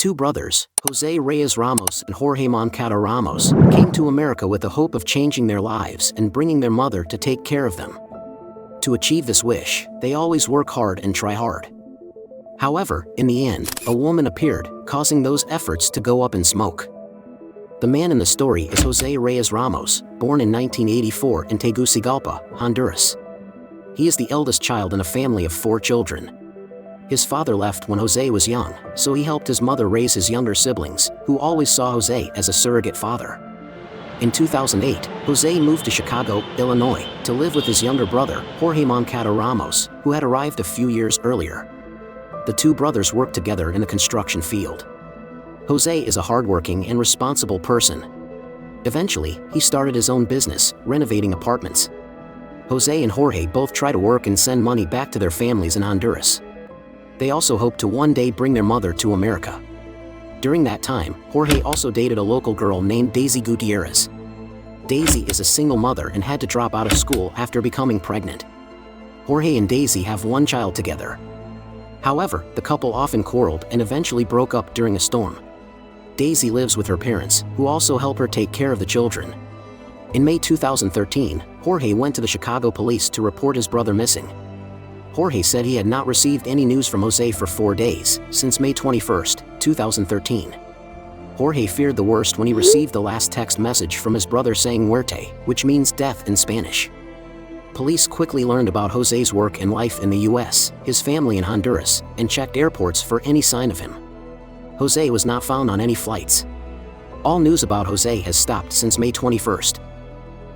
two brothers, Jose Reyes Ramos and Jorge Moncada Ramos, came to America with the hope of changing their lives and bringing their mother to take care of them. To achieve this wish, they always work hard and try hard. However, in the end, a woman appeared, causing those efforts to go up in smoke. The man in the story is Jose Reyes Ramos, born in 1984 in Tegucigalpa, Honduras. He is the eldest child in a family of 4 children. His father left when Jose was young, so he helped his mother raise his younger siblings, who always saw Jose as a surrogate father. In 2008, Jose moved to Chicago, Illinois, to live with his younger brother, Jorge Moncada Ramos, who had arrived a few years earlier. The two brothers worked together in the construction field. Jose is a hardworking and responsible person. Eventually, he started his own business, renovating apartments. Jose and Jorge both try to work and send money back to their families in Honduras. They also hope to one day bring their mother to America. During that time, Jorge also dated a local girl named Daisy Gutierrez. Daisy is a single mother and had to drop out of school after becoming pregnant. Jorge and Daisy have 1 child together. However, the couple often quarreled and eventually broke up during a storm. Daisy lives with her parents, who also help her take care of the children. In May 2013, Jorge went to the Chicago police to report his brother missing. Jorge said he had not received any news from Jose for 4 days, since May 21, 2013. Jorge feared the worst when he received the last text message from his brother saying muerte, which means death in Spanish. Police quickly learned about Jose's work and life in the US, his family in Honduras, and checked airports for any sign of him. Jose was not found on any flights. All news about Jose has stopped since May 21.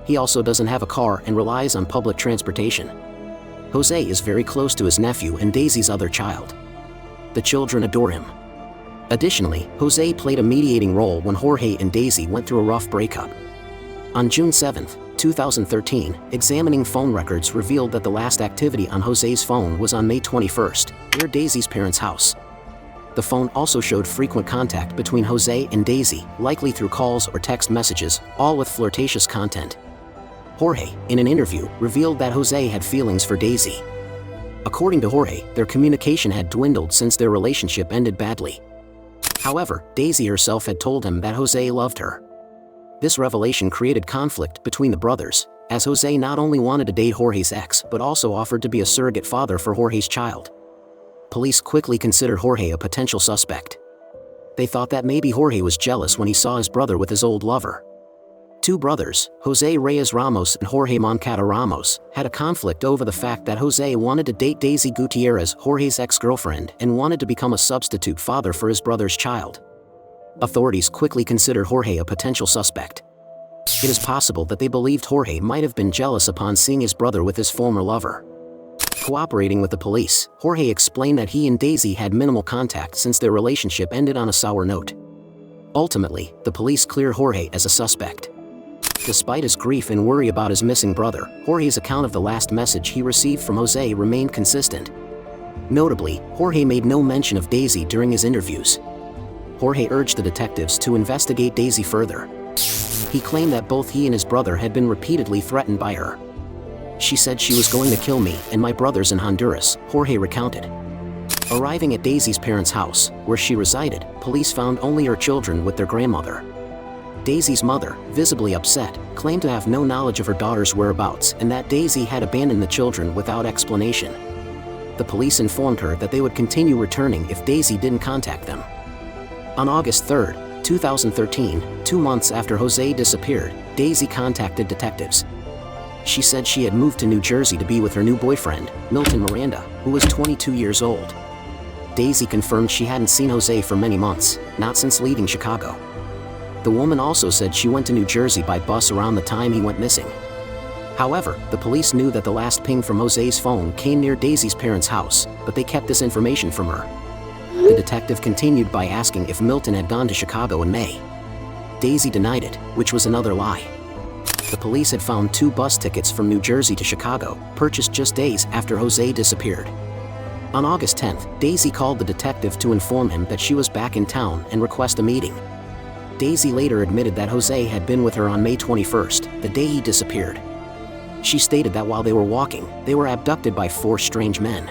He also doesn't have a car and relies on public transportation. Jose is very close to his nephew and Daisy's other child. The children adore him. Additionally, Jose played a mediating role when Jorge and Daisy went through a rough breakup. On June 7, 2013, examining phone records revealed that the last activity on Jose's phone was on May 21, near Daisy's parents' house. The phone also showed frequent contact between Jose and Daisy, likely through calls or text messages, all with flirtatious content. Jorge, in an interview, revealed that Jose had feelings for Daisy. According to Jorge, their communication had dwindled since their relationship ended badly. However, Daisy herself had told him that Jose loved her. This revelation created conflict between the brothers, as Jose not only wanted to date Jorge's ex but also offered to be a surrogate father for Jorge's child. Police quickly considered Jorge a potential suspect. They thought that maybe Jorge was jealous when he saw his brother with his old lover. Two brothers, Jose Reyes Ramos and Jorge Moncada Ramos, had a conflict over the fact that Jose wanted to date Daisy Gutierrez, Jorge's ex-girlfriend, and wanted to become a substitute father for his brother's child. Authorities quickly considered Jorge a potential suspect. It is possible that they believed Jorge might have been jealous upon seeing his brother with his former lover. Cooperating with the police, Jorge explained that he and Daisy had minimal contact since their relationship ended on a sour note. Ultimately, the police cleared Jorge as a suspect. Despite his grief and worry about his missing brother, Jorge's account of the last message he received from Jose remained consistent. Notably, Jorge made no mention of Daisy during his interviews. Jorge urged the detectives to investigate Daisy further. He claimed that both he and his brother had been repeatedly threatened by her. She said she was going to kill me and my brothers in Honduras, Jorge recounted. Arriving at Daisy's parents' house, where she resided, police found only her children with their grandmother. Daisy's mother, visibly upset, claimed to have no knowledge of her daughter's whereabouts and that Daisy had abandoned the children without explanation. The police informed her that they would continue returning if Daisy didn't contact them. On August 3, 2013, 2 months after Jose disappeared, Daisy contacted detectives. She said she had moved to New Jersey to be with her new boyfriend, Milton Miranda, who was 22 years old. Daisy confirmed she hadn't seen Jose for many months, not since leaving Chicago. The woman also said she went to New Jersey by bus around the time he went missing. However, the police knew that the last ping from Jose's phone came near Daisy's parents' house, but they kept this information from her. The detective continued by asking if Milton had gone to Chicago in May. Daisy denied it, which was another lie. The police had found 2 bus tickets from New Jersey to Chicago, purchased just days after Jose disappeared. On August 10th, Daisy called the detective to inform him that she was back in town and request a meeting. Daisy later admitted that Jose had been with her on May 21st, the day he disappeared. She stated that while they were walking, they were abducted by 4 strange men.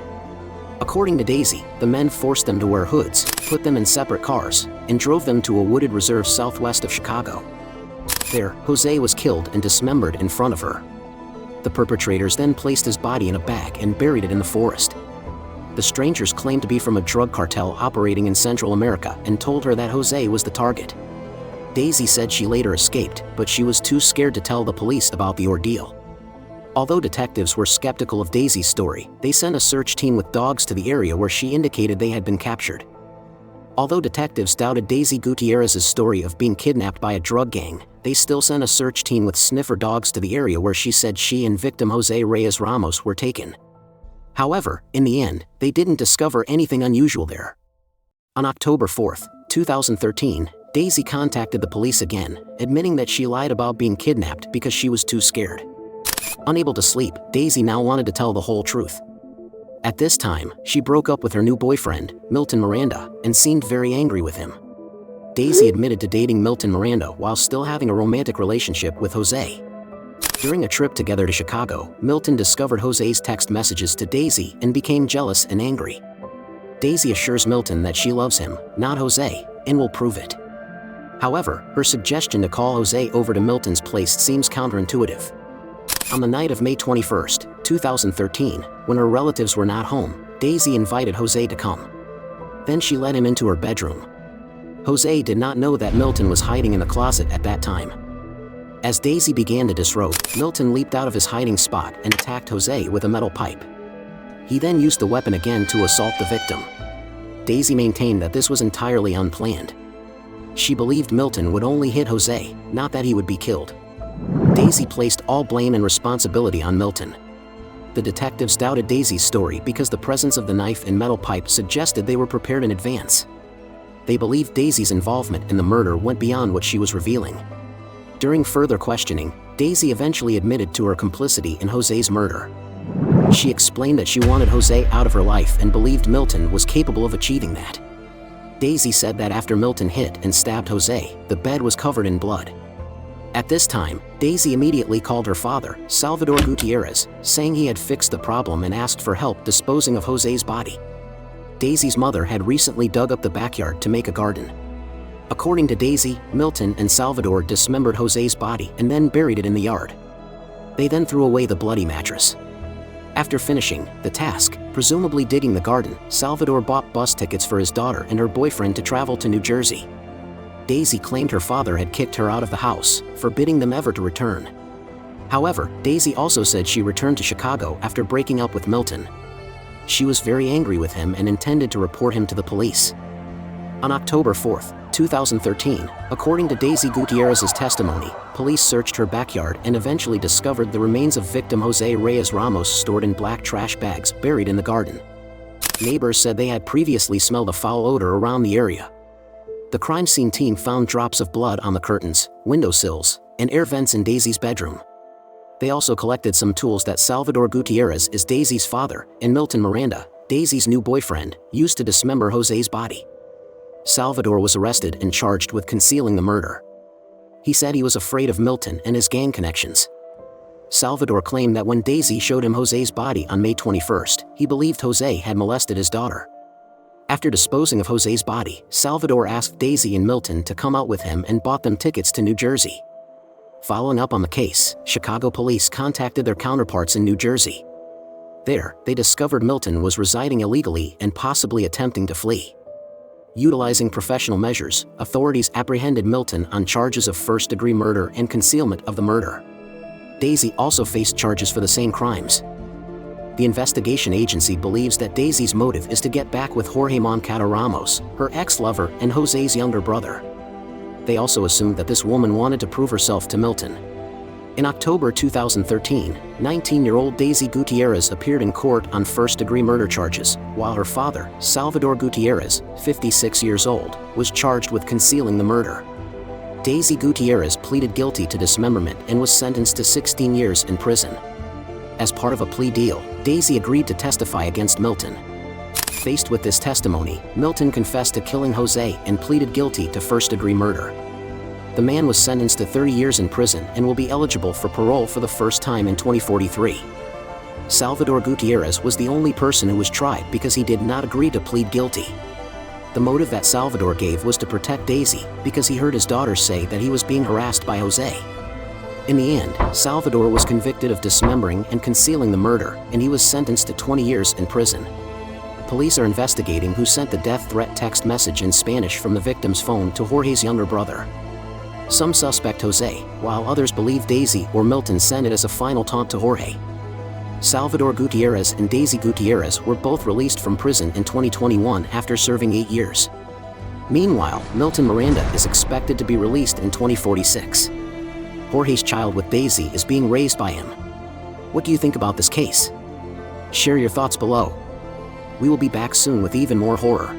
According to Daisy, the men forced them to wear hoods, put them in separate cars, and drove them to a wooded reserve southwest of Chicago. There, Jose was killed and dismembered in front of her. The perpetrators then placed his body in a bag and buried it in the forest. The strangers claimed to be from a drug cartel operating in Central America and told her that Jose was the target. Daisy said she later escaped, but she was too scared to tell the police about the ordeal. Although detectives were skeptical of Daisy's story, they sent a search team with dogs to the area where she indicated they had been captured. Although detectives doubted Daisy Gutierrez's story of being kidnapped by a drug gang, they still sent a search team with sniffer dogs to the area where she said she and victim Jose Reyes Ramos were taken. However, in the end, they didn't discover anything unusual there. On October 4, 2013, Daisy contacted the police again, admitting that she lied about being kidnapped because she was too scared. Unable to sleep, Daisy now wanted to tell the whole truth. At this time, she broke up with her new boyfriend, Milton Miranda, and seemed very angry with him. Daisy admitted to dating Milton Miranda while still having a romantic relationship with Jose. During a trip together to Chicago, Milton discovered Jose's text messages to Daisy and became jealous and angry. Daisy assures Milton that she loves him, not Jose, and will prove it. However, her suggestion to call Jose over to Milton's place seems counterintuitive. On the night of May 21, 2013, when her relatives were not home, Daisy invited Jose to come. Then she led him into her bedroom. Jose did not know that Milton was hiding in the closet at that time. As Daisy began to disrobe, Milton leaped out of his hiding spot and attacked Jose with a metal pipe. He then used the weapon again to assault the victim. Daisy maintained that this was entirely unplanned. She believed Milton would only hit Jose, not that he would be killed. Daisy placed all blame and responsibility on Milton. The detectives doubted Daisy's story because the presence of the knife and metal pipe suggested they were prepared in advance. They believed Daisy's involvement in the murder went beyond what she was revealing. During further questioning, Daisy eventually admitted to her complicity in Jose's murder. She explained that she wanted Jose out of her life and believed Milton was capable of achieving that. Daisy said that after Milton hit and stabbed Jose, the bed was covered in blood. At this time, Daisy immediately called her father, Salvador Gutierrez, saying he had fixed the problem and asked for help disposing of Jose's body. Daisy's mother had recently dug up the backyard to make a garden. According to Daisy, Milton and Salvador dismembered Jose's body and then buried it in the yard. They then threw away the bloody mattress. After finishing the task, presumably digging the garden, Salvador bought bus tickets for his daughter and her boyfriend to travel to New Jersey. Daisy claimed her father had kicked her out of the house, forbidding them ever to return. However, Daisy also said she returned to Chicago after breaking up with Milton. She was very angry with him and intended to report him to the police. On October 4, 2013, according to Daisy Gutierrez's testimony, police searched her backyard and eventually discovered the remains of victim Jose Reyes Ramos stored in black trash bags buried in the garden. Neighbors said they had previously smelled a foul odor around the area. The crime scene team found drops of blood on the curtains, windowsills, and air vents in Daisy's bedroom. They also collected some tools that Salvador Gutierrez is Daisy's father, and Milton Miranda, Daisy's new boyfriend, used to dismember Jose's body. Salvador was arrested and charged with concealing the murder. He said he was afraid of Milton and his gang connections. Salvador claimed that when Daisy showed him Jose's body on May 21, he believed Jose had molested his daughter. After disposing of Jose's body, Salvador asked Daisy and Milton to come out with him and bought them tickets to New Jersey. Following up on the case, Chicago police contacted their counterparts in New Jersey. There, they discovered Milton was residing illegally and possibly attempting to flee. Utilizing professional measures, authorities apprehended Milton on charges of first-degree murder and concealment of the murder. Daisy also faced charges for the same crimes. The investigation agency believes that Daisy's motive is to get back with Jorge Moncada Ramos, her ex-lover and Jose's younger brother. They also assumed that this woman wanted to prove herself to Milton. In October 2013, 19-year-old Daisy Gutierrez appeared in court on first-degree murder charges, while her father, Salvador Gutierrez, 56 years old, was charged with concealing the murder. Daisy Gutierrez pleaded guilty to dismemberment and was sentenced to 16 years in prison. As part of a plea deal, Daisy agreed to testify against Milton. Faced with this testimony, Milton confessed to killing Jose and pleaded guilty to first-degree murder. The man was sentenced to 30 years in prison and will be eligible for parole for the first time in 2043. Salvador Gutierrez was the only person who was tried because he did not agree to plead guilty. The motive that Salvador gave was to protect Daisy, because he heard his daughter say that he was being harassed by Jose. In the end, Salvador was convicted of dismembering and concealing the murder, and he was sentenced to 20 years in prison. Police are investigating who sent the death threat text message in Spanish from the victim's phone to Jorge's younger brother. Some suspect Jose, while others believe Daisy or Milton sent it as a final taunt to Jorge. Salvador Gutierrez and Daisy Gutierrez were both released from prison in 2021 after serving 8 years. Meanwhile, Milton Miranda is expected to be released in 2046. Jorge's child with Daisy is being raised by him. What do you think about this case? Share your thoughts below. We will be back soon with even more horror.